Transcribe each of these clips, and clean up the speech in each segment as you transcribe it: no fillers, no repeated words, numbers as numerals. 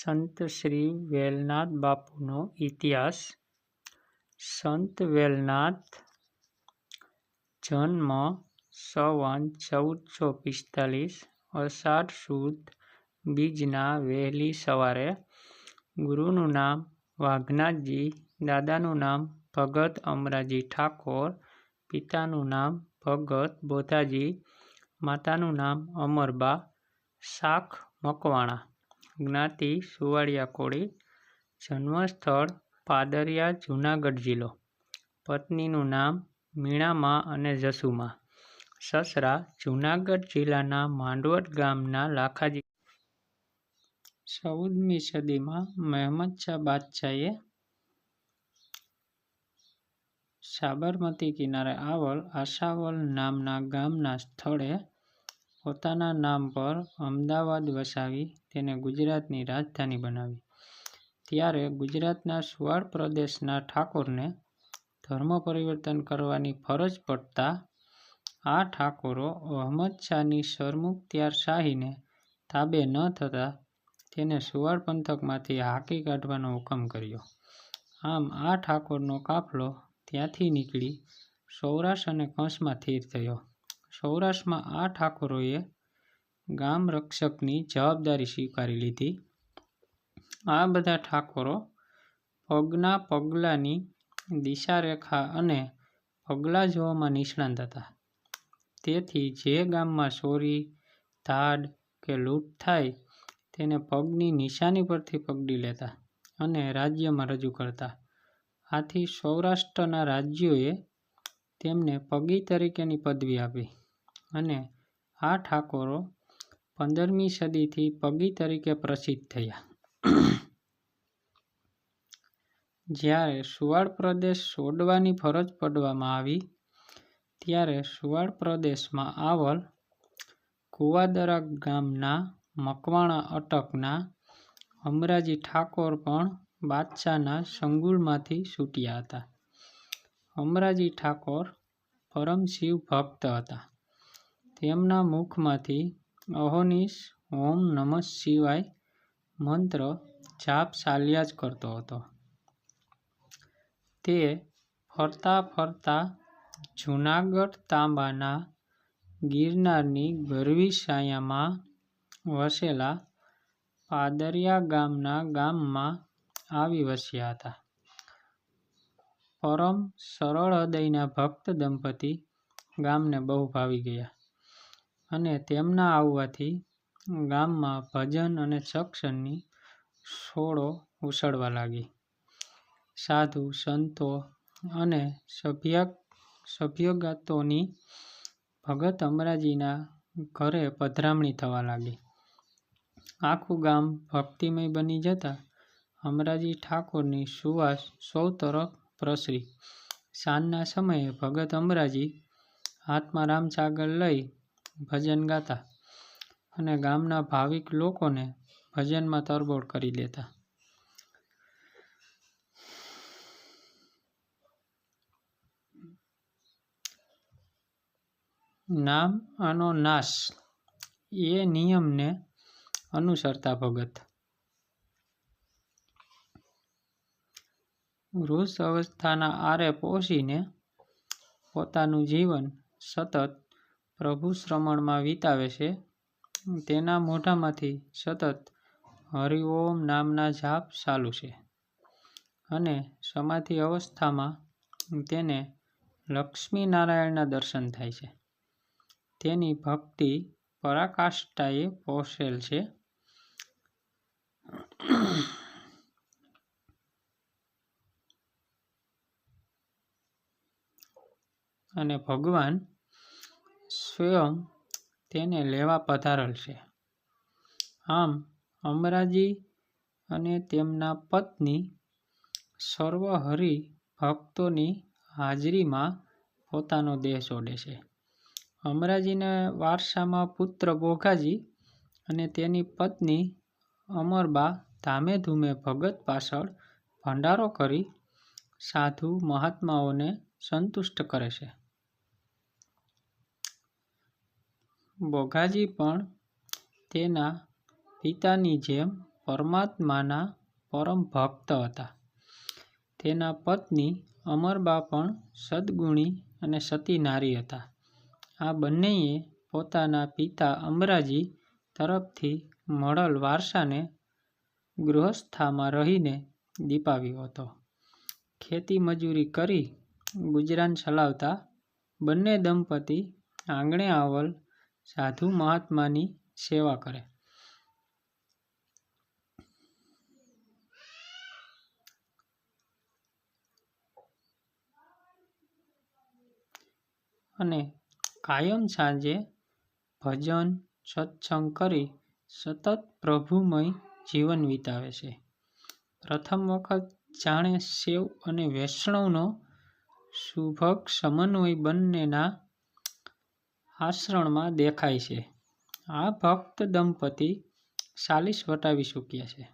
સંત શ્રી વેલનાથ બાપુનો ઇતિહાસ. સંત વેલનાથ જન્મ સંવત 1445 અષાઢ સુદ બીજના વહેલી સવારે. ગુરુનું નામ વાઘનાથજી, દાદાનું નામ ભગત અમરાજી ઠાકોર, પિતાનું નામ ભગત બોધાજી, માતાનું નામ અમરબા, શાખ મકવાણા, જ્ઞાતિ સુવાડિયા કોળી, જન્મસ્થળ પાદરિયા જૂનાગઢ જિલ્લો, પત્નીનું નામ મીણામા અને જસુમા, સસરા જૂનાગઢ જિલ્લાના માંડવડ ગામના લાખાજી. 14મી સદીમાં મહેમદ શાહ બાદશાહે સાબરમતી કિનારે આવેલ આશાવલ નામના ગામના સ્થળે પોતાના નામ પર અમદાવાદ વસાવી તેને ગુજરાતની રાજધાની બનાવી. ત્યારે ગુજરાતના સુવાડ પ્રદેશના ઠાકોરને ધર્મ પરિવર્તન કરવાની ફરજ પડતા આ ઠાકોરો અહમદ શાહની સરમુખત્યાર શાહીને તાબે ન થતાં તેને સુવાડ પંથકમાંથી હાંકી કાઢવાનો હુકમ કર્યો. આમ આ ઠાકોરનો કાફલો ત્યાંથી નીકળી સૌરાષ્ટ્ર અને કંસમાં સ્થિર થયો. સૌરાષ્ટ્રમાં આ ઠાકોરોએ ગામ રક્ષકની જવાબદારી સ્વીકારી લીધી. આ બધા ઠાકોરો પગના પગલાની દિશારેખા અને પગલાં જોવામાં નિષ્ણાત હતા. તેથી જે ગામમાં ચોરી, ધાડ કે લૂંટ થાય તેને પગની નિશાની પરથી પકડી લેતા અને રાજ્યમાં રજૂ કરતા. આથી સૌરાષ્ટ્રના રાજ્યોએ તેમને પગી તરીકેની પદવી આપી અને આ ઠાકોરો 15મી સદીથી પગી તરીકે પ્રસિદ્ધ થયા. જ્યારે સુવાડ પ્રદેશ છોડવાની ફરજ પડવામાં આવી ત્યારે સુવાડ પ્રદેશમાં આવેલ કુવાદરા ગામના મકવાણા અટકના અમરાજી ઠાકોર પણ બાદશાહના સંગુલમાંથી છૂટ્યા હતા. અમરાજી ઠાકોર પરમ શિવ ભક્ત હતા. તેમના મુખમાંથી અહોનિશ ઓમ નમઃ શિવાય મંત્ર જાપ ચાલ્યા જ કરતો હતો. તે ફરતા ફરતા જૂનાગઢ તાંબાના ગિરનારની ગરવી છાયામાં વસેલા પાદરિયા ગામના ગામમાં આવી વસ્યા હતા. પરમ સરળ હૃદયના ભક્ત દંપતી ગામને બહુ ભાવી ગયા અને તેમના આવવાથી ગામમાં ભજન અને સત્સંગની સોળો ઉછળવા લાગી. સાધુ સંતો અને સભ્યગતોની ભગત અમરાજીના ઘરે પધરામણી થવા લાગી. આખું ગામ ભક્તિમય બની જતા અમરાજી ઠાકોરની સુવાસ સૌ તરફ પ્રસરી. સાંજના સમયે ભગત અમરાજી હાથમાં રામસાગર લઈ ભજન ગાતા અને ગામના ભાવિક લોકોને ભજનમાં તરબોળ કરી દેતા. નામ આનો નાશ એ નિયમને અનુસરતા ભગત વૃદ્ધ અવસ્થાના આરે પહોંચીને પોતાનું જીવન સતત પ્રભુ શ્રમણમાં વિતાવે છે. તેના મોઢામાંથી સતત હરિઓમ નામના જાપ ચાલુ છે અને સમાધિ અવસ્થામાં તેને લક્ષ્મીનારાયણના દર્શન થાય છે. તેની ભક્તિ પરાકાષ્ઠાએ પહોંચેલ છે. અને ભગવાન સ્વયં તેને લેવા પધારેલ છે. આમ અમરાજી અને તેમના પત્ની સર્વ હરિ ભક્તોની હાજરીમાં પોતાનો દેહ છોડે છે. અમરાજીને વારસામાં પુત્ર બોઘાજી અને તેની પત્ની અમરબા ધામે ધૂમે ભગત પાછળ ભંડારો કરી સાધુ મહાત્માઓને સંતુષ્ટ કરે છે. બોઘાજી પણ તેના પિતાની જેમ પરમાત્માના પરમ ભક્ત હતા. તેના પત્ની અમરબા પણ સદ્ગુણી અને સતી નારી હતા. આ બંનેએ પોતાના પિતા અંબાજી તરફથી મળેલ વારસાને ગૃહસ્થામાં રહીને દીપાવ્યો હતો. ખેતી મજૂરી કરી ગુજરાન ચલાવતા બંને દંપતી આંગણે આવેલ સાધુ મહાત્માની સેવા કરે. અને કાયમ સાંજે ભજન સત્સંગ કરી સતત પ્રભુમય જીવન વિતાવે છે. પ્રથમ વખત જાણે શૈવ અને વૈષ્ણવનો સુભગ સમન્વય બંનેના આચરણમાં દેખાય છે. આ ભક્ત દંપતી 40 વટાવી ચૂક્યા છે,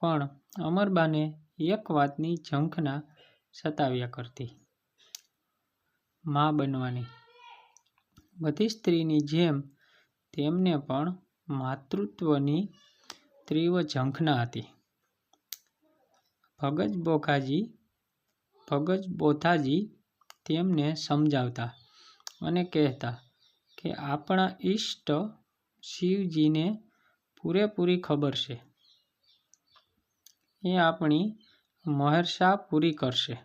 પણ અમરબાને એક વાતની ઝંખના સતાવ્યા કરતી. મા બનવાની. બધી સ્ત્રીની જેમ તેમને પણ માતૃત્વની તીવ્ર ઝંખના હતી. ભગત બોધાજી તેમને સમજાવતા અને કહેતા કે આપણા ઈષ્ટ શિવજીને પૂરેપૂરી ખબર છે. એ આપણી મહેર્ષા પૂરી કરશે.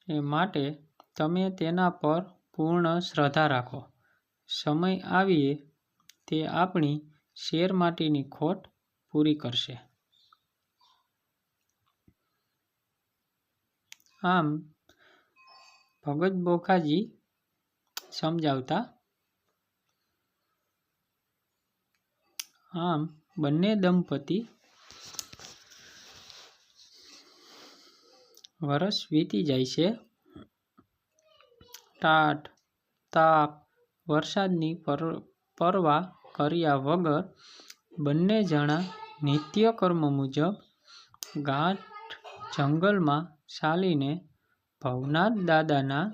એ માટે તમે તેના પર પૂર્ણ શ્રદ્ધા રાખો. સમય આવીએ તે આપણી શેરમાટીની ખોટ પૂરી કરશે. આમ ભગત બોધાજી સમજાવતા. આમ બંને દંપતી વર્ષ વીતી જાય છે. ટાઢ, તાપ, વરસાદની પરવા કર્યા વગર બંને જણા નિત્યકર્મ મુજબ ગાઢ જંગલમાં ચાલીને ભવનાથ દાદાના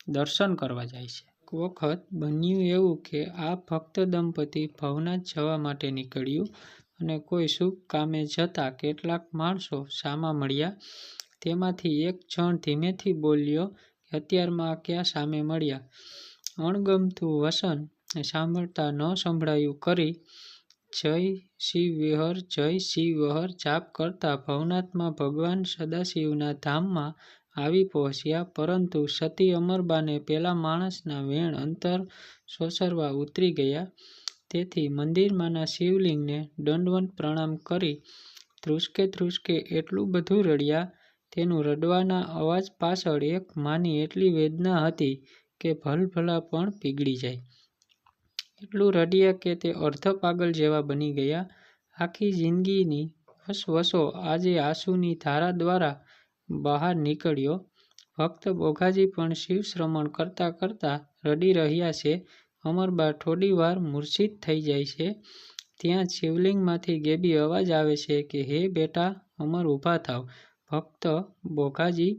દર્શન કરવા જાય છે. એક વખત બન્યું એવું કે આ ભક્ત દંપતી ભવનાથ જવા માટે નીકળ્યું અને કોઈ શુભ કામે જતા કેટલાક માણસો સામા મળ્યા. તેમાંથી એક જણ ધીમેથી બોલ્યો કે અત્યારમાં ક્યાં સામે મળ્યા. અણગમતું વચન સાંભળતા ન સંભળાયું કરી જય શિવવિહર જય શિવવિહર જાપ કરતા ભવનાથમાં ભગવાન સદાશિવના ધામમાં આવી પહોંચ્યા. પરંતુ સતી અમરબાને પેલા માણસના વેણ અંતર સોસરવા ઉતરી ગયા. તેથી મંદિરમાંના શિવલિંગને દંડવત પ્રણામ કરી ધ્રુસકે એટલું બધું રડ્યા. તેનું રડવાના અવાજ પાછળ એક માની એટલી વેદના હતી કે ભલભલા પણ પીગળી જાય. એટલું રડ્યા કે તે અર્ધ પાગલ જેવા બની ગયા. આખી જિંદગીની વસવસો આજે આંસુની ધારા દ્વારા બહાર નીકળ્યો. ભક્ત બોધાજી પણ શિવ શ્રવણ કરતા કરતા રડી રહ્યા છે. અમરબા થોડી વાર મૂર્છિત થઈ જાય છે. ત્યાં જ શિવલિંગમાંથી ગેબી અવાજ આવે છે કે હે બેટા અમર ઊભા થાવ. ભક્ત બોધાજી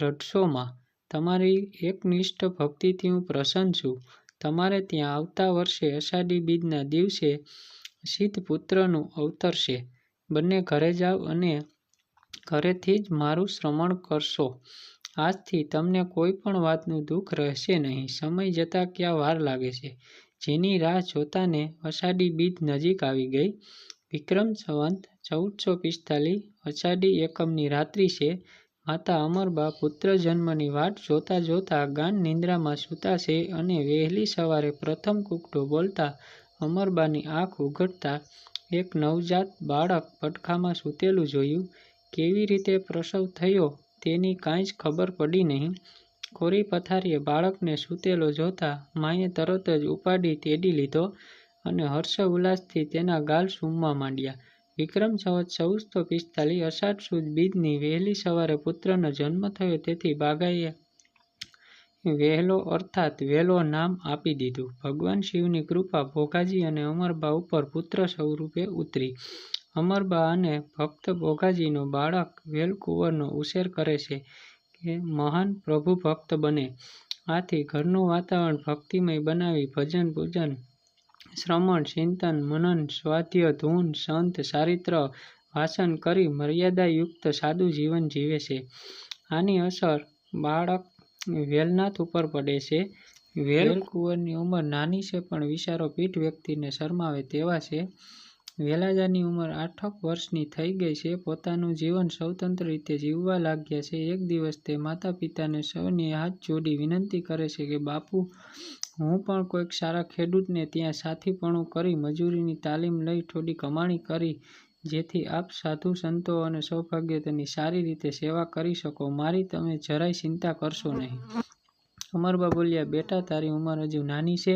રડશો માં. તમારી એકનિષ્ઠ ભક્તિથી હું પ્રસન્ન છું. તમારે ત્યાં આવતા વર્ષે અષાઢી બીજના દિવસે સિદ્ધપુત્રનું અવતરશે. બંને ઘરે જાવ અને ઘરેથી જ મારું શ્રવણ કરશો. આજથી તમને કોઈ પણ વાતનું દુઃખ રહેશે નહીં. સમય જતાં ક્યાં વાર લાગે છે. જેની રાહ જોતાને અષાઢી બીજ નજીક આવી ગઈ. વિક્રમ સંવત 1445 અષાઢી એકમની રાત્રિ છે. માતા અમરબા પુત્ર જન્મની વાટ જોતા જોતા ગાઢ નિંદ્રામાં સૂતા છે અને વહેલી સવારે પ્રથમ કુકડો બોલતા અમરબાની આંખ ઉઘડતા એક નવજાત બાળક પડખામાં સૂતેલું જોયું. કેવી રીતે પ્રસવ થયો તેની કાંઈ જ ખબર પડી નહીં. કોરી પથારીએ બાળકને સૂતેલો જોતા માએ તરત જ ઉપાડી તેડી લીધો અને હર્ષ ઉલ્લાસથી તેના ગાલ સૂમવા માંડ્યા. વિક્રમ સંવત 1445 અષાઢ સુદ બીજની વહેલી સવારે પુત્રનો જન્મ થયો. તેથી બાગાએ વહેલો અર્થાત વેલો નામ આપી દીધું. ભગવાન શિવની કૃપા બોધાજી અને અમરબા ઉપર પુત્ર સ્વરૂપે ઉતરી. અમરબા અને ભક્ત બોધાજીનો બાળક વેલકુંવરનો ઉછેર કરે છે કે મહાન પ્રભુ ભક્ત બને. આથી ઘરનું વાતાવરણ ભક્તિમય બનાવી ભજન પૂજન શ્રવણ, ચિંતન, મનન, સ્વાધ્યાય, ધૂન, સંત, ચારિત્ર વાંચન કરી મર્યાદાયુક્ત સાદું જીવન જીવે છે. આની અસર બાળક વેલનાથ ઉપર પડે છે. વેલકુંવરની ઉંમર નાની છે પણ વિચારો પીઢ વ્યક્તિને શરમાવે તેવા છે. વેલાજાની ઉંમર 8 વર્ષની થઈ ગઈ છે. પોતાનું જીવન સ્વતંત્ર રીતે જીવવા લાગ્યા છે. એક દિવસ તે માતા પિતાને સૌને હાથ જોડી વિનંતી કરે છે કે બાપુ, હું પણ કોઈક સારા ખેડૂતને ત્યાં સાથીપણું કરી મજૂરીની તાલીમ લઈ થોડી કમાણી કરી જેથી આપ સાધુ સંતો અને સૌભાગ્યવતીની સારી રીતે સેવા કરી શકો. મારી તમે જરાય ચિંતા કરશો નહીં. અમરબા બોલ્યા, બેટા, તારી ઉંમર હજુ નાની છે.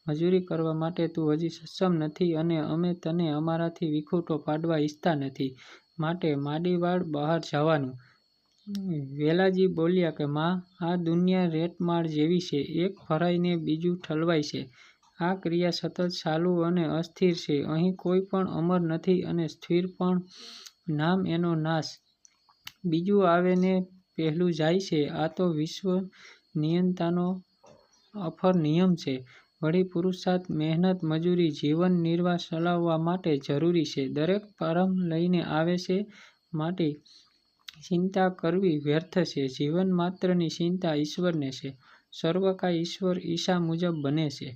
મજૂરી કરવા માટે તું હજી સક્ષમ નથી અને અમે તને અમારાથી વિખૂટો પાડવા ઈચ્છતા નથી. માટે માંડી વાળ બહાર જવાનું. વેલાજી બોલ્યા કે માં, આ દુનિયા રેતમાળ જેવી છે. એક ભરાય ને બીજું ઠલવાય છે. આ ક્રિયા સતત ચાલુ અને અસ્થિર છે. અહીં કોઈ પણ અમર નથી અને સ્થિર પણ. નામ એનો નાશ. બીજું આવે ને પહેલું જાય છે. આ તો વિશ્વ નિયંતાનો અફર નિયમ છે. વળી પુરુષાર્થ, મહેનત, મજૂરી જીવન નિર્વાહ ચલાવવા માટે જરૂરી છે. દરેક પ્રારંભ લઈને આવે છે. માટે ચિંતા કરવી વ્યર્થ છે. જીવન માત્રની ચિંતા ઈશ્વરને છે. સર્વકાય ઈશ્વર ઈચ્છા મુજબ બને છે.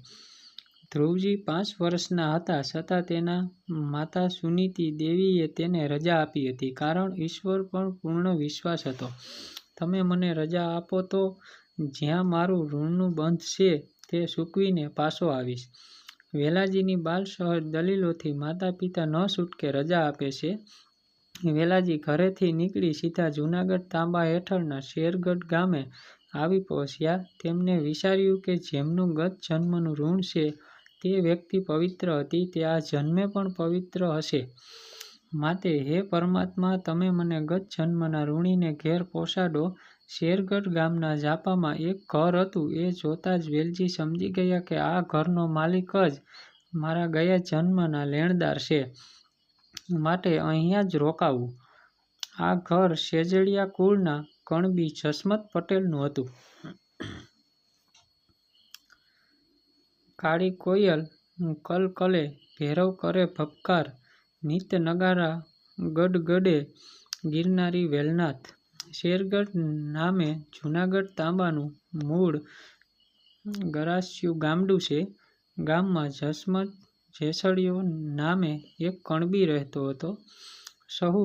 ધ્રુવજી 5 વર્ષના હતા છતાં તેના માતા સુનીતિ દેવીએ તેને રજા આપી હતી. કારણ ઈશ્વર પર પૂર્ણ વિશ્વાસ હતો. તમે મને રજા આપો તો જ્યાં મારું ઋણનું બંધ છે તે ચૂકવીને પાછો આવીશ. વેલાજીની બાલ સહજ દલીલોથી માતા પિતા ન છૂટકે રજા આપે છે. વેલાજી ઘરેથી નીકળી સીધા જૂનાગઢ તાંબા હેઠળના શેરગઢ ગામે આવી પહોંચ્યા. તેમને વિચાર્યું કે જેમનું ગત જન્મનું ઋણ છે તે વ્યક્તિ પવિત્ર હતી તે આ જન્મે પણ પવિત્ર હશે. માટે હે પરમાત્મા, તમે મને ગત જન્મના ઋણીને ઘેર પહોંચાડો. શેરગઢ ગામના ઝાપામાં એક ઘર હતું. એ જોતા જ વેલજી સમજી ગયા કે આ ઘરનો માલિક જ મારા ગયા જન્મના લેણદાર છે. માટે અહીંયા જ રોકાવું. આ ઘર સેજડિયા કુળના કણબી જસમત પટેલનું હતું. કાળી કોયલ કલકલે, ભૈરવ કરે ભપકાર, નિત નગારા ગડગડે, ગિરનારી વેલનાથ. શેરગઢ નામે જૂનાગઢ તાંબાનું મૂળ ગરાસિયું ગામડું છે. ગામમાં જસમત જેસડીયો નામે એક કણબી રહેતો હતો. સહુ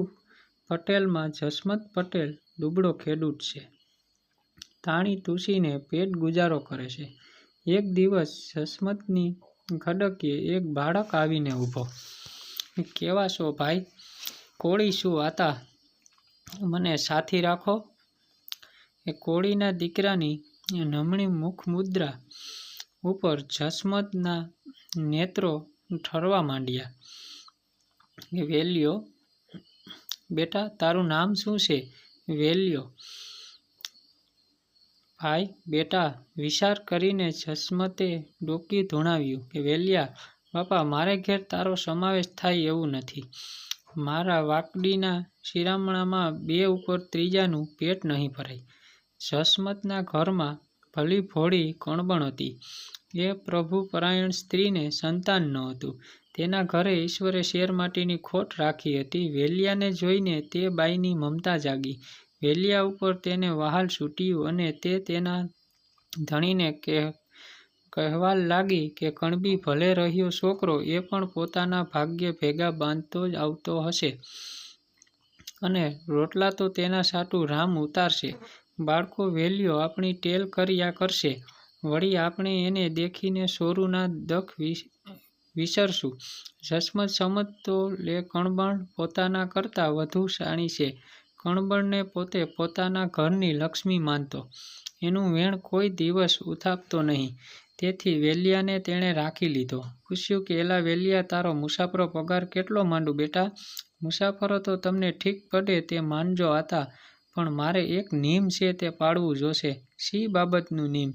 પટેલમાં જસમત પટેલ દુબળો ખેડૂત છે. તાણી તૂસીને પેટ ગુજારો કરે છે. એક દિવસ જસમતની ખડકીએ એક બાળક આવીને ઊભો. કેવા છો ભાઈ? કોળી છું આતા, મને સાથી રાખો. એ કોળીના દીકરાની નમણી મુખમુદ્રા ઉપર જસમતના નેત્રો ઠરવા માંડ્યા. વેલ્યો, બેટા, તારું નામ શું છે? વેલ્યો. ભાઈ, બેટા, વિચાર કરીને જસમતે ડોકિયું ધુણાવ્યું કે વેલ્યા બાપા, મારે ઘેર તારો સમાવેશ થાય એવું નથી. મારા વાકડીના શિરામણામાં 2 ઉપર ત્રીજાનું પેટ નહીં ભરાય. જસમતના ઘરમાં ભલી ભોળી કણબણ હતી. એ પ્રભુપરાયણ સ્ત્રીને સંતાન ન હતું. તેના ઘરે ઈશ્વરે શેરમાટીની ખોટ રાખી હતી. વેલ્યાને જોઈને તે બાઈની મમતા જાગી. વેલ્યા ઉપર તેને વહાલ છૂટ્યું અને તે તેના ધણીને કહેવા લાગી કે કણબી ભલે રહ્યો છોકરો એ પણ પોતાના ભાગ્ય ભેગા બાંધતો જ આવતો હશે અને રોટલા તો તેના સાટું રામ ઉતારશે. બાળકો વેલ્યો આપણી ટેલ કર્યા કરશે. વળી આપણે એને દેખીને સોરુના દખ વિસરશું. જસમત સમજતો લે કણબણ પોતાના કરતાં વધુ શાણી છે. કણબણને પોતે પોતાના ઘરની લક્ષ્મી માનતો. એનું વેણ કોઈ દિવસ ઉથાપતો નહીં. તેથી વેલ્યાને તેણે રાખી લીધો. પૂછ્યું કે એલા વેલ્યા, તારો મુસાફરો પગાર કેટલો માંડું બેટા? મુસાફરો તો તમને ઠીક પડે તે માનજો આતા, પણ મારે એક નિયમ છે તે પાળવું જોશે. શી બાબતનું નિયમ?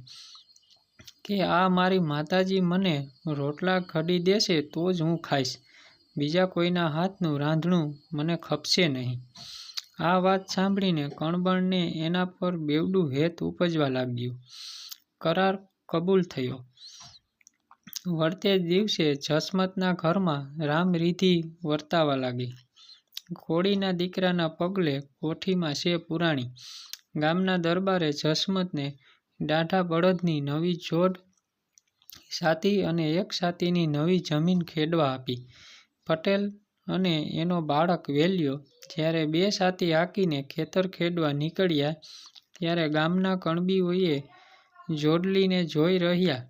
કે આ મારી માતાજી મને રોટલા ઘડી દેશે તો જ હું ખાઈશ. બીજા કોઈના હાથનું રાંધણું મને ખપશે નહીં. આ વાત સાંભળીને કણબણને એના પર બેવડું હેત ઉપજવા લાગ્યું. કરાર કબૂલ થયો. વળતે જ દિવસે જસમતના ઘરમાં રામરીધિ વર્તાવા લાગી. કોળીના દીકરાના પગલે કોઠીમાં છે પુરાણી. ગામના દરબારે જસમતને દાઢા બળદની નવી જોડ સાતી અને એક સાતીની નવી જમીન ખેડવા આપી. પટેલ અને એનો બાળક વેલ્યો જ્યારે 2 સાતી હાંકીને ખેતર ખેડવા નીકળ્યા ત્યારે ગામના કણબીઓએ જોડલીને જોઈ રહ્યા.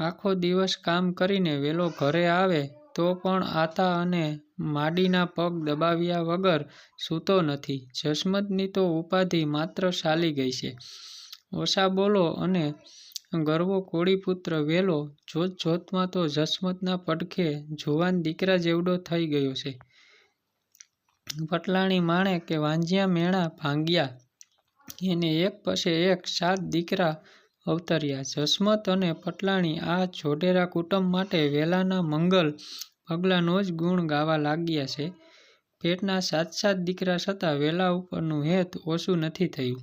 આખો દિવસ કામ કરીને વેલો ઘરે આવે તો પણ આતા અને માડીના પગ દબાવ્યા વગર સૂતો નથી. જસમતની તો ઉપાધિ માત્ર ચાલી ગઈ છે. ઓછા બોલો અને ગરવો કોળીપુત્ર વેલો જોતજોતમાં તો જસમતના પડખે જુવાન દીકરા જેવડો થઈ ગયો છે. પટલાણી માણે કે વાંજિયા મેણા ભાંગ્યા. એને એક પછી એક 7 દીકરા અવતર્યા. જસમત અને પટલાણી આ જોડેરા કુટુંબ માટે વેલાના મંગલ પગલાંનો જ ગુણ ગાવા લાગ્યા છે. પેટના 7 દીકરા છતાં વેલા ઉપરનું હેત ઓછું નથી થયું.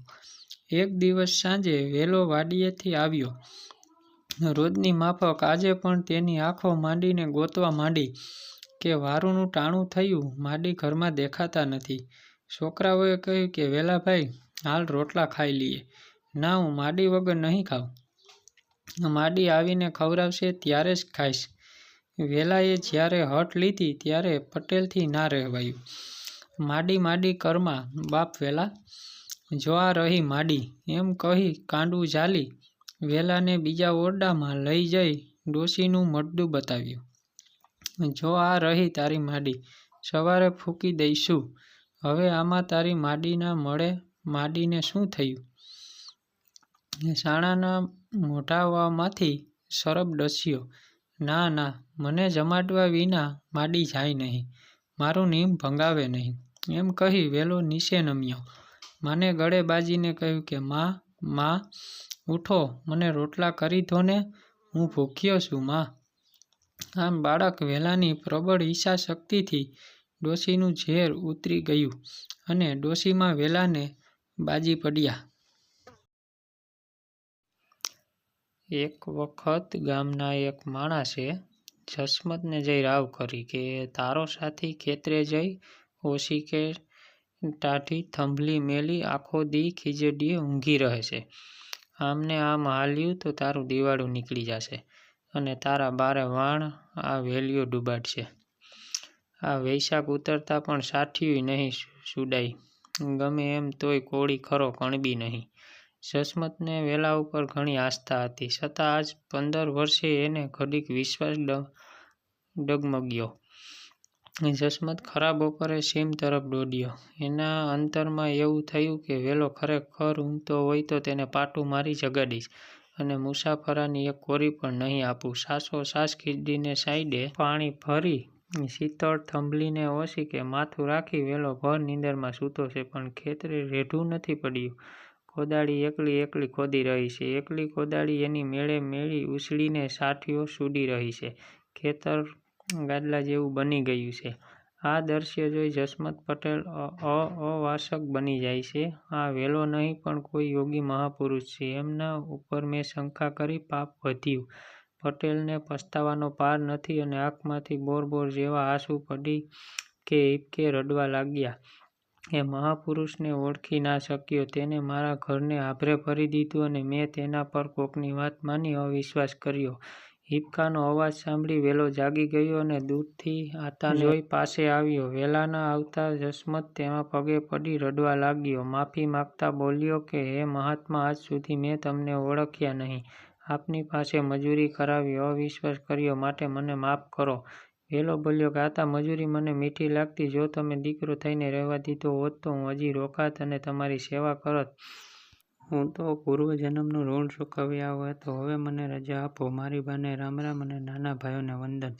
એક દિવસ સાંજે વેલો વાડીએથી આવ્યો. રોજની માફક આજે પણ તેની આંખો માંડીને ગોતવા માંડી કે વારુનું ટાણું થયું. માડી ઘરમાં દેખાતા નથી. છોકરાઓએ કહ્યું કે વેલાભાઈ હાલ રોટલા ખાઈ લઈએ. ના, હું માડી વગર નહીં ખાઉં. માડી આવીને ખવડાવશે ત્યારે જ ખાઈશ. વેલાએ જ્યારે હઠ લીધી ત્યારે પટેલથી ના રહેવાયું. માડી માડી કરમાં બાપ વેલા, જો આ રહી માડી, એમ કહી કાંડું ઝાલી વેલાને બીજા ઓરડામાં લઈ જઈ ડોશીનું મડદું બતાવ્યું. જો આ રહી તારી માડી, સવારે ફૂંકી દઈશું. હવે આમાં તારી માડીના મળે. માડીને શું થયું? સાણાના મોઢામાંથી શરબ ડસ્યો. ના ના, મને જમાડવા વિના માડી જાય નહીં. મારું નિયમ ભંગાવે નહીં. એમ કહી વેલો નીચે નમ્યો. માને ગળે બાજીને કહ્યું કે મા ઉઠો, મને રોટલા કરી દો ને, હું ભૂખ્યો છું મા. આમ બાળક વેલાની પ્રબળ ઈચ્છા શક્તિથી ડોશીનું ઝેર ઉતરી ગયું અને ડોશીમાં વેલાને બાજી પડ્યા. એક વખત ગામના એક માણસે જસમતને જઈ રાવ કરી કે તારો સાથી ખેતરે જઈ ઓશીકે ટાઢી થંભલી મેલી આખો દી ખીજડીએ ઊંઘી રહે છે. આમને આમ હાલ્યું તો તારું દિવાળું નીકળી જશે અને તારા બારે વાણ આ વેલીઓ ડૂબાડશે. આ વૈશાખ ઉતરતા પણ સાઠિયું નહીં સુડાય. ગમે એમ તોય કોળી ખરો કણબી નહીં. જસમતને વેલા ઉપર ઘણી આસ્થા હતી, છતાં આજ 15 વર્ષે એને ઘડીક વિશ્વાસ ડગમગ્યો. જસમત ખરા બપોરે સીમ તરફ દોડ્યો. એના અંતરમાં એવું થયું કે વેલો ખરેખર ઊંઘતો હોય તો તેને પાટું મારી જગાડીશ અને મુસાફરાની એક કોરી પણ નહીં આપું. સાસો સાસ ખીજડીને સાઈડે પાણી ભરી શીતળ થંભલીને ઓશીકે માથું રાખી વેલો ભર નીંદરમાં સૂતો છે, પણ ખેતરે રેઢું નથી પડ્યું. કોદાળી એકલી એકલી ખોદી રહી છે. એકલી કોદાળી એની મેળે મેળી ઉછળીને સાઠીઓ સૂડી રહી છે. ખેતર ગાદલા જેવું બની ગયું છે. આ દ્રશ્ય જોઈ જસમત પટેલ અવાસક બની જાય છે. આ વેલો નહીં પણ કોઈ યોગી મહાપુરુષ છે. એમના ઉપર મેં શંકા કરી પાપ વધ્યું. પટેલને પસ્તાવાનો પાર નથી અને આંખમાંથી બોર બોર જેવા આંસુ પડી કે હીબકે રડવા લાગ્યા. એ મહાપુરુષને ઓળખી ના શક્યો. તેને મારા ઘરને આભરે ભરી દીધું અને મેં તેના પર કોકની વાત માની અવિશ્વાસ કર્યો. હીબકાનો અવાજ સાંભળી વેલો જાગી ગયો અને દૂરથી આતાને જોઈ પાસે આવ્યો. વેલાના આવતા જસમત તેમાં પગે પડી રડવા લાગ્યો. માફી માગતા બોલ્યો કે હે મહાત્મા, આજ સુધી મેં તમને ઓળખ્યા નહીં. આપની પાસે મજૂરી કરાવી, અવિશ્વાસ કર્યો, માટે મને માફ કરો. વેલો બોલ્યો કે આતા, મજૂરી મને મીઠી લાગતી. જો તમે દીકરો થઈને રહેવા દીધો હોત તો હું હજી રોકાત અને તમારી સેવા કરત. હું તો પૂર્વજન્મનું ઋણ ચૂકવી આવ્યો હતો. હવે મને રજા આપો. મારી બાને રામ રામ અને નાના ભાઈઓને વંદન.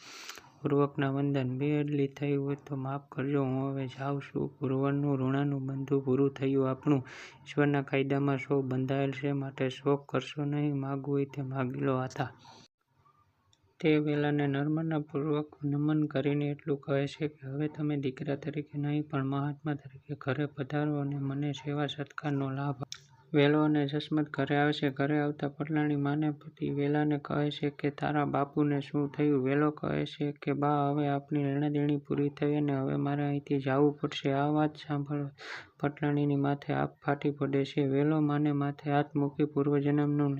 પૂર્વકના વંદન. 2 અડલી થઈ હોય તો માફ કરજો. હું હવે જાઉં છું. પૂર્વનું ઋણાનું બંધું પૂરું થયું આપણું. ઈશ્વરના કાયદામાં સૌ બંધાયેલ છે, માટે શોક કરશો નહીં. માગવું હોય તે માગી લો આતા. તે વેલાને નમ્રતાપૂર્વક નમન કરીને એટલું કહે છે કે હવે તમે દીકરા તરીકે નહીં પણ મહાત્મા તરીકે ઘરે પધારો અને મને સેવા સત્કારનો લાભ આપો. વેલો અને જસમત ઘરે આવે છે. ઘરે આવતા પટલાણી માને પતિ વેલાને કહે છે કે તારા બાપુને શું થયું? વેલો કહે છે કે બા, હવે આપણી લેણાદેણી પૂરી થઈ અને હવે મારે અહીંથી જાવું પડશે. આ વાત સાંભળતા પટલાણીની માથે આભ ફાટી પડે છે. વેલો માને માથે હાથ મૂકી પૂર્વજન્મનું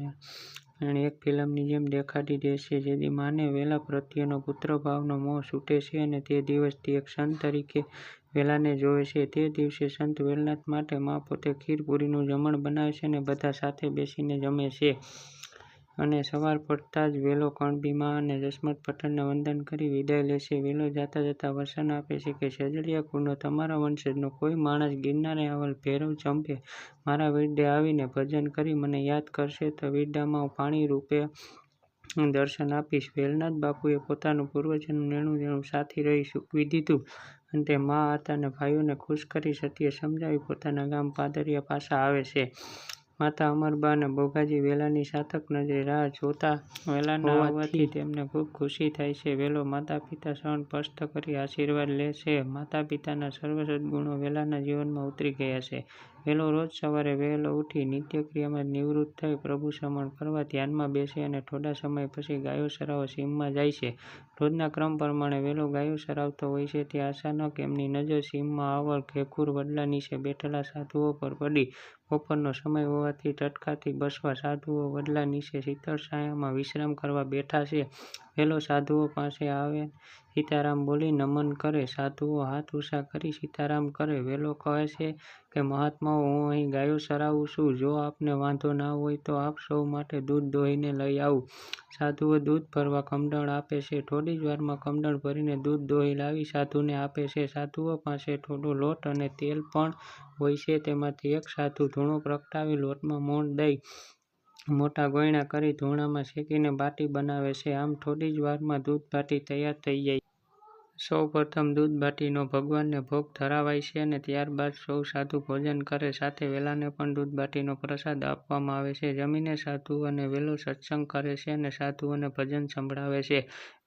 એક ફિલ્મની જેમ દેખાડી દે છે, જેથી માને વેલા પ્રત્યેનો પુત્રભાવનો મોહ છૂટે છે અને તે દિવસથી એક સંત તરીકે વેલાને જોવે છે. તે દિવસે સંત વેલનાથ માટે મા પોતે ખીર-પૂરીનું જમણ બનાવે છે અને બધા સાથે બેસીને જમે છે. અને સવાર પડતાં જ વેલો કણબી-મા અને જસમત પટેલને વંદન કરી વિદાય લે છે. વેલો જાતા જતા વચન આપે છે કે સેજડિયા કુળનો તમારા વંશજનો કોઈ માણસ ગિરનારે આવેલ ભૈરવ ચંપે મારા વીરડે આવીને ભજન કરી મને યાદ કરશે તો વીરડામાં પાણી રૂપે દર્શન આપીશ. વેલનાથ બાપુએ પોતાનું પૂર્વજન્મનું લેણું-દેણું સાથી રહી ચૂકવી દીધું. અંતે મા હતા અને ભાઈઓને ખુશ કરી સત્ય સમજાવી પોતાના ગામ પાદરિયા પાછા આવે છે. માતા અમરબા અને બોગાજી વેલાની સાતક નજરે રાહ જોતા વેલાના આવવાથી તેમને ખૂબ ખુશી થાય છે. વેલો માતા-પિતા શરણ સ્પષ્ટ કરી આશીર્વાદ લે છે. માતા-પિતાના સર્વ સદ્ગુણો વેલાના જીવનમાં ઉતરી ગયા છે. વેલો રોજ સવારે વહેલો ઉઠી નિત્યક્રિયામાં નિવૃત્ત થઈ પ્રભુ સ્મરણ કરવા ધ્યાનમાં બેસે અને થોડા સમય પછી ગાયો ચરાવવા સીમમાં જાય છે. રોજના ક્રમ પ્રમાણે વેલો ગાયો ચરાવતો હોય છે તે અચાનક એમની નજર સીમમાં આવેલ ઘેઘૂર વડલા નીચે બેઠેલા સાધુઓ પર પડી. બપોરનો સમય હોવાથી ટટકાતી બસવા સાધુઓ વડલા નીચે શીતળ છાયામાં વિશ્રામ કરવા બેઠા છે. વેલો સાધુઓ પાસે આવે સીતારામ બોલી નમન કરે. સાધુઓ હાથ ઊંચા કરી સીતારામ કરે. વેલો કહે છે કે મહાત્માઓ, હું અહીં ગાયો ચરાવું છું. જો આપને વાંધો ના હોય તો આપ સૌ માટે દૂધ દોહીને લઈ આવું. સાધુઓ દૂધ ભરવા કમંડળ આપે છે. થોડી જ વારમાં કમંડળ ભરીને દૂધ દોહી લાવી સાધુને આપે છે. સાધુઓ પાસે થોડો લોટ અને તેલ પણ હોય છે. તેમાંથી એક સાધુ ધૂણો પ્રગટાવી લોટમાં મોણ દઈ મોટા ગોયણા કરી ધૂણામાં શેકીને બાટી બનાવે છે. આમ થોડી જ વારમાં દૂધ બાટી તૈયાર થઈ જાય છે. સૌ પ્રથમ દૂધ બાટીનો ભગવાનને ભોગ ધરાવાય છે અને ત્યારબાદ સૌ સાધુ ભોજન કરે. સાથે વેલાને પણ દૂધ બાટીનો પ્રસાદ આપવામાં આવે છે. જમીને સાધુઓ અને વેલો સત્સંગ કરે છે અને સાધુઓને ભજન સંભળાવે છે.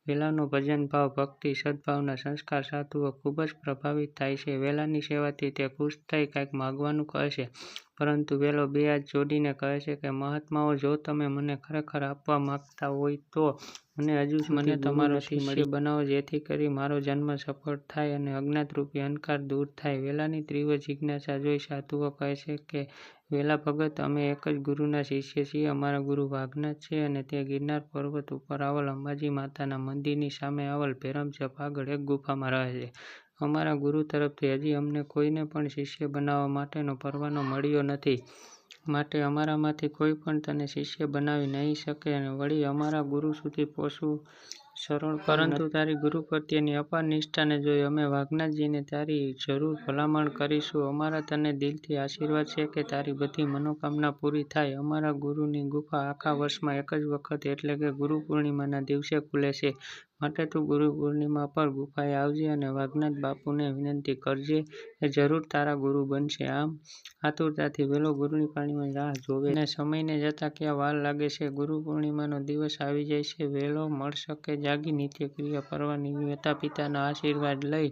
વેલાનો ભજન ભાવ, ભક્તિ, સદ્ભાવના સંસ્કાર સાધુઓ ખૂબ જ પ્રભાવિત થાય છે. વેલાની સેવાથી તે ખુશ થઈ કંઈક માગવાનું કહે છે, પરંતુ વેલો બે હાથ જોડીને કહે છે કે મહાત્માઓ, જો તમે મને ખરેખર આપવા માંગતા હોય તો મને હજુ સુધી તમારો શિષ્ય બનાવો, જેથી કરી મારો જન્મ સફળ થાય અને અજ્ઞાતરૂપી અંધકાર દૂર થાય. વેલાની તીવ્ર જિજ્ઞાસા જોઈ સાધુઓ કહે છે કે વેલા ભગત, અમે એક જ ગુરુના શિષ્ય છીએ. અમારા ગુરુ વાઘનાથ છે અને તે ગિરનાર પર્વત ઉપર આવેલ અંબાજી માતાના મંદિરની સામે આવેલ ભૈરવચંપ આગળ એક ગુફામાં રહે છે. અમારા ગુરુ તરફથી હજી અમને કોઈને પણ શિષ્ય બનાવવા માટેનો પરવાનો મળ્યો નથી. માટે અમારામાંથી કોઈ પણ તને શિષ્ય બનાવી નહીં શકે અને વળી અમારા ગુરુ સુધી પહોંચવું સરળ, પરંતુ તારી ગુરુ પ્રત્યેની અપાર નિષ્ઠાને જોઈ અમે વાઘનાથજીને તારી જરૂર ભલામણ કરીશું. અમારા તને દિલથી આશીર્વાદ છે કે તારી બધી મનોકામના પૂરી થાય. અમારા ગુરુની ગુફા આખા વર્ષમાં એક જ વખત એટલે કે ગુરુ પૂર્ણિમાના દિવસે ખુલે છે. માટે તું ગુરુ પૂર્ણિમા પર ગુફાએ આવજે અને વાઘનાથ બાપુને વિનંતી કરજે. એ જરૂર તારા ગુરુ બનશે. આમ આતુરતાથી વેલો ગુરુની પૂર્ણિમાની રાહ જોવે છે. અને સમયને જતાં ક્યાં વાર લાગે છે. ગુરુ પૂર્ણિમાનો દિવસ આવી જાય છે. વેલો મળસ્કે જાગી નિત્યક્રિયા પરવાની માતા-પિતાના આશીર્વાદ લઈ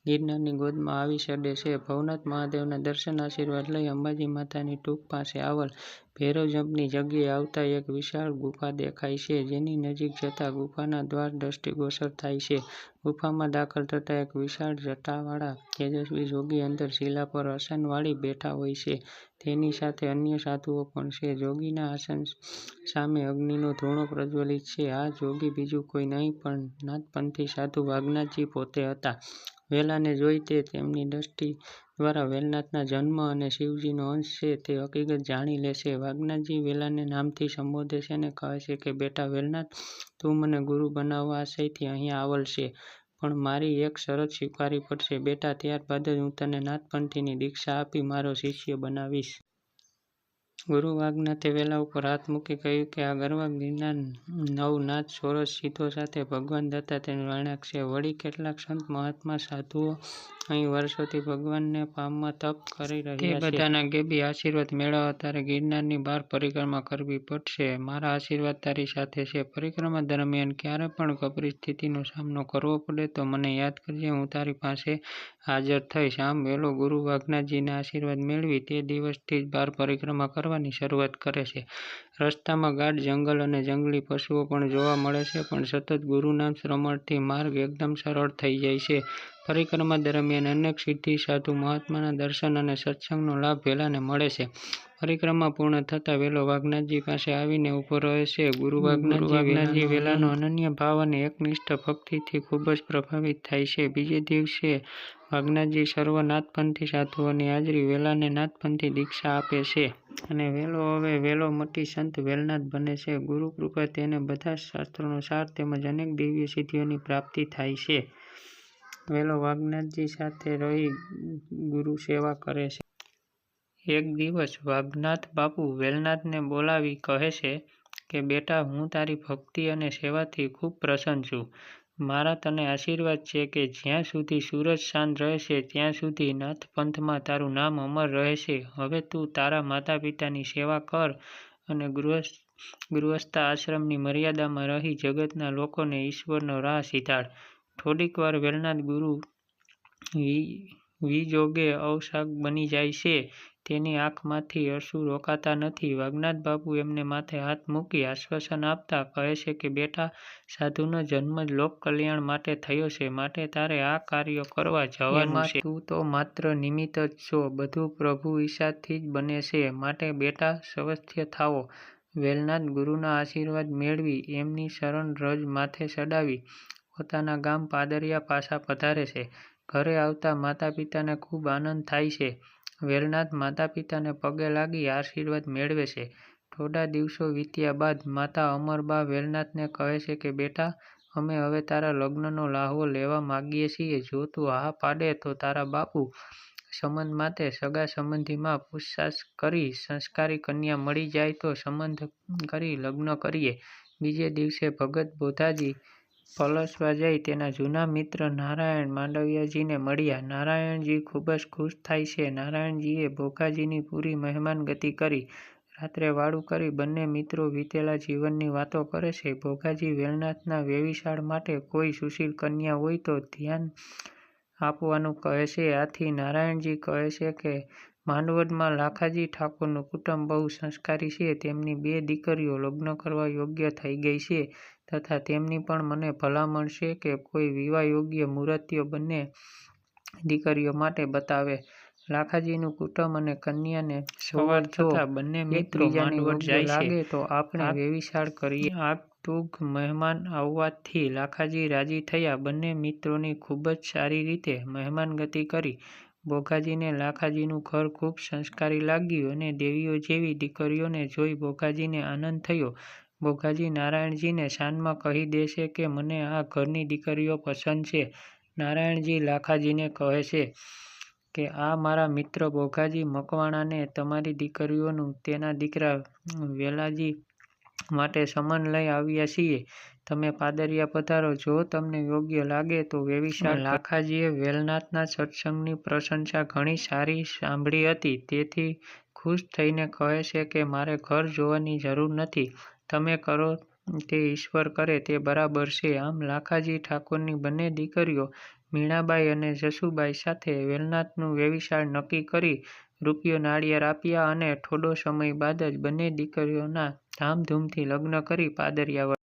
ગિરનારની ગોદમાં આવી ચડે છે. ભવનાથ મહાદેવના દર્શન આશીર્વાદ લઈ અંબાજી માતાની ટૂંક પાસે આવેલ ભૈરવચંપની જગ્યાએ આવતા એક વિશાળ ગુફા દેખાય છે. જેની નજીક જતાં ગુફાના દ્વાર દ્રષ્ટિગોચર થાય છે. ગુફામાં દાખલ થતાં એક વિશાળ જટાવાળા તેજસ્વી જોગી અંદર શિલા પર આસન વાળી બેઠા હોય છે. તેની સાથે અન્ય સાધુઓ પણ છે. જોગીના આસન સામે અગ્નિનો ધૂણો પ્રજ્વલિત છે. આ જોગી બીજું કોઈ નહીં પણ નાથપંથી સાધુ વાઘનાથજી પોતે હતા. વેલાને જોઈ તે તેમની દ્રષ્ટિ દ્વારા વેલનાથના જન્મ અને શિવજીનો અંશ છે તે હકીકત જાણી લે છે. વાઘનાથજી વેલાને નામથી સંબોધે છે અને કહે છે કે બેટા વેલનાથ, તું મને ગુરુ બનાવવા આશયથી અહીંયા આવેલ છે, પણ મારી એક શરત સ્વીકારવી પડશે બેટા. ત્યારબાદ જ હું તને નાથપંથીની દીક્ષા આપી મારો શિષ્ય બનાવીશ. ગુરુ વાઘનાથે વેલા ઉપર હાથ મૂકી કહ્યું કે આ ગરવા ગિરનાર નવનાથ ચોરસ સિદ્ધો સાથે ભગવાન દત્તાત્રેયનું રહેણાંક છે. વળી કેટલાક સંત મહાત્મા સાધુઓ અહીં વર્ષોથી ભગવાનને પામવા તપ કરી રહ્યા છે. તે બધાના ગેબી આશીર્વાદ મેળવવા તારે ગિરનારની 12 પરિક્રમા કરવી પડશે. મારા આશીર્વાદ તારી સાથે છે. પરિક્રમા દરમિયાન ક્યારે પણ કપરી સ્થિતિનો સામનો કરવો પડે તો મને યાદ કરજે, હું તારી પાસે હાજર થઈશ. આમ વેલો ગુરુ વાઘનાથજીના આશીર્વાદ મેળવી તે દિવસથી જ 12 પરિક્રમા કરવા કરવાની શરૂઆત કરે છે. રસ્તામાં ગાઢ જંગલ અને જંગલી પશુઓ પણ જોવા મળે છે, પણ સતત ગુરુનામ શ્રવણથી માર્ગ એકદમ સરળ થઈ જાય છે. પરિક્રમા દરમિયાન અનેક સિદ્ધિ, સાધુ મહાત્માના દર્શન અને સત્સંગનો લાભ વેલાને મળે છે. પરિક્રમા પૂર્ણ થતાં વેલો વાઘનાથજી પાસે આવીને ઊભો રહે છે. ગુરુ વાઘનાથજી વેલાનો અનન્ય ભાવ અને એકનિષ્ઠ ભક્તિથી ખૂબ જ પ્રભાવિત થાય છે. બીજે દિવસે વાઘનાથજી સર્વ નાથપંથી સાધુઓની હાજરી વેલાને નાથપંથી દીક્ષા આપે છે. અને વેલો મટી સંત વેલનાથ બને છે. ગુરુ કૃપાથી તેને બધા જ શાસ્ત્રોનો સાર તેમજ અનેક દિવ્ય સિદ્ધિઓની પ્રાપ્તિ થાય છે. વેલો વાઘનાથજી સાથે રહી ગુરુ સેવા કરે છે. એક દિવસ વાઘનાથ બાપુ વેલનાથને બોલાવી કહે છે કે બેટા, હું તારી ભક્તિ અને સેવાથી ખૂબ પ્રસન્ન છું. મારા તને આશીર્વાદ છે કે જ્યાં સુધી સૂરજ ચાંદ રહેશે ત્યાં સુધી નાથપંથમાં તારું નામ અમર રહેશે. હવે તું તારા માતા પિતાની સેવા કર અને ગૃહસ્થ આશ્રમની મર્યાદામાં રહી જગતના લોકોને ઈશ્વરનો રાહ શીખાડ. થોડીક વાર વેલનાથ ગુરુ વિજોગે અવસાદ બની જાય છે. તેની આંખમાંથી અશ્રુ રોકાતા નથી. વાઘનાથ બાપુ એમને માથે હાથ મૂકી આશ્વાસન આપતા કહે છે કે બેટા, સાધુનો જન્મ જ લોક કલ્યાણ માટે થયો છે, માટે તારે આ કાર્ય કરવા જવાનું છે. તું તો માત્ર નિમિત્ત જ છો. બધું પ્રભુ ઈચ્છાથી જ બને છે. માટે બેટા, સ્વસ્થ થાઓ. વેલનાથ ગુરુના આશીર્વાદ મેળવી એમની શરણ રજ માથે ચડાવી પોતાના ગામ પાદરિયા પાછા પધારે છે. ઘરે આવતા માતા પિતાને ખૂબ આનંદ થાય છે. વેલનાથ માતા પિતાને પગે લાગી આશીર્વાદ મેળવે છે. થોડા દિવસો વીત્યા બાદ માતા અમરબા વેલનાથને કહે છે કે બેટા, અમે હવે તારા લગ્નનો લ્હાવો લેવા માગીએ છીએ. જો તું હા પાડે તો તારા બાપુ સંબંધ માટે સગા સંબંધીમાં પૂછતાછ કરી સંસ્કારી કન્યા મળી જાય તો સંબંધ કરી લગ્ન કરીએ. બીજે દિવસે ભગત બોધાજી પલસવા જઈ તેના જૂના મિત્ર નારાયણ માંડવિયાજીને મળ્યા. નારાયણજી ખૂબ જ ખુશ થાય છે. નારાયણજીએ ભોગાજીની પૂરી મહેમાનગતિ કરી. રાત્રે વાળું કરી બંને મિત્રો વીતેલા જીવનની વાતો કરે છે. ભોગાજી વેલનાથના વેવિશાળ માટે કોઈ સુશીલ કન્યા હોય તો ધ્યાન આપવાનું કહે છે. આથી નારાયણજી કહે છે કે માંડવડમાં લાખાજી ઠાકોરનું કુટુંબ બહુ સંસ્કારી છે. તેમની 2 દીકરીઓ લગ્ન કરવા યોગ્ય થઈ ગઈ છે તથા તેમની પણ મને ભલામણ છે કે કોઈ વિવાહ યોગ્ય મુહૂર્ત બંને દીકરીઓ માટે બતાવે. લાખાજીનું કુટુંબ અને કન્યાને સવાર થતાં બંને મિત્રો માંડવડ જાય છે. તો આપણે વેવિશાળ કરીએ. આગતુગ મહેમાન આવવાથી લાખાજી રાજી થયા. બંને મિત્રોની ખૂબ જ સારી રીતે મહેમાનગતિ કરી. ભોગાજીને લાખાજીનું ઘર ખૂબ સંસ્કારી લાગ્યું અને દેવીઓ જેવી દીકરીઓને જોઈ ભોગાજીને આનંદ થયો. ભોગાજી નારાયણજીને શાનમાં કહી દે છે કે મને આ ઘરની દીકરીઓ પસંદ છે. નારાયણજી લાખાજીને કહે છે કે આ મારા મિત્ર ભોગાજી મકવાણાને તમારી દીકરીઓનું તેના દીકરા વેલાજી માટે સમન લઈ આવ્યા છીએ. તમે પાદરિયા પધારો. જો તમને યોગ્ય લાગે તો વેવિશાળ. લાખાજીએ વેલનાથના સત્સંગની પ્રશંસા ઘણી સારી સાંભળી હતી. તેથી ખુશ થઈને કહે છે કે મારે ઘર જોવાની જરૂર નથી. તમે કરો તે ઈશ્વર કરે તે બરાબર છે. આમ લાખાજી ઠાકોરની બંને દીકરીઓ મીણાબાઈ અને જસુબાઈ સાથે વેલનાથનું વેવિશાળ નક્કી કરી રૂપિયો નાળિયેર આપ્યા અને થોડો સમય બાદ જ બંને દીકરીઓના ધામધૂમથી લગ્ન કરી પાદરિયા